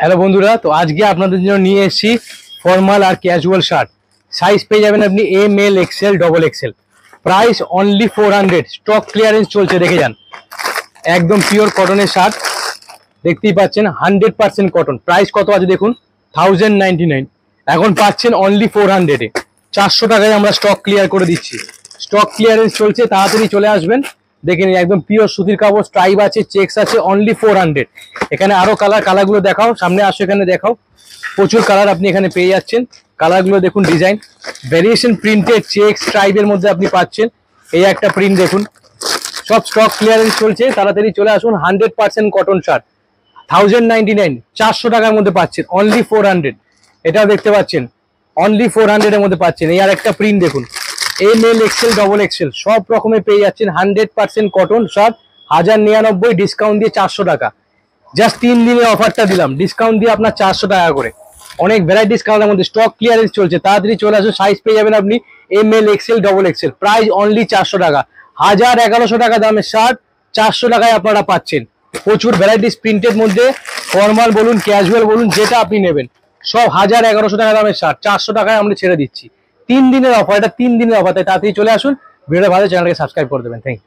Hello বন্ধুরা, তো আজকে আপনাদের জন্য নিয়ে এসেছি ফর্মাল আর ক্যাজুয়াল শার্ট। সাইজ পেয়ে যাবেন আপনি M L XL double XL. Price only 400। Stock clearance চলছে, দেখে যান। একদম পিওর কটনের শার্ট, দেখতেই পাচ্ছেন 100% কটন। প্রাইস কত আছে দেখুন, 1099। এখন পাচ্ছেন অনলি 400-এ। 400 টাকায় আমরা স্টক ক্লিয়ার করে দিচ্ছি। স্টক ক্লিয়ারেন্স চলছে, তাড়াতাড়ি চলে আসবেন। দেখে নিন, একদম পিওর সুতির কাপড়, স্ট্রাইপ আছে, চেকস আছে, অনলি 400। এখানে আরো কালারগুলো দেখাও, সামনে আসো, এখানে দেখাও। প্রচুর কালার আপনি এখানে পেয়ে যাচ্ছেন। কালারগুলো দেখুন, ডিজাইন ভেরিয়েশন, প্রিন্টেড চেক স্ট্রাইপের মধ্যে আপনি পাচ্ছেন। এই একটা প্রিন্ট দেখুন। সব স্টক ক্লিয়ারেন্স চলছে, তাড়াতাড়ি চলে আসুন। 100% কটন শার্ট, 1099, 400 টাকার মধ্যে পাচ্ছেন, অনলি 400। এটাও দেখতে পাচ্ছেন, অনলি 400-এর মধ্যে পাচ্ছেন। এই আর একটা প্রিন্ট দেখুন, M L XL double XL সব রকমের পেয়ে যাচ্ছেন। 100% কটন শার্ট, 1099, ডিসকাউন্ট দিয়ে 400 টাকা। জাস্ট 3 দিনের অফারটা দিলাম, ডিসকাউন্ট দিয়ে আপনার 400 টাকা করে। অনেক ভ্যারাইটিস কালারের মধ্যে স্টক ক্লিয়ারেন্স চলছে, তাড়াতাড়ি চলে আসুন। সাইজ পেয়ে যাবেন আপনি M L XL double XL. Price only 400 টাকা। 1100 টাকা দামের শার্ট 400 টাকায় আপনারা পাচ্ছেন। প্রচুর ভ্যারাইটিস প্রিন্টের মধ্যে, ফর্মাল বলুন ক্যাজুয়াল বলুন, যেটা আপনি নেবেন সব 1100 টাকা দামের শার্ট 400 টাকায় আমরা ছেড়ে দিচ্ছি। 3 দিনের অফার, এটা 3 দিনের অফার, তাই তাড়াতাড়ি চলে আসুন। ভিডিওটা ভালো, চ্যানেলকে সাবস্ক্রাইব করে দেবেন। Thank you.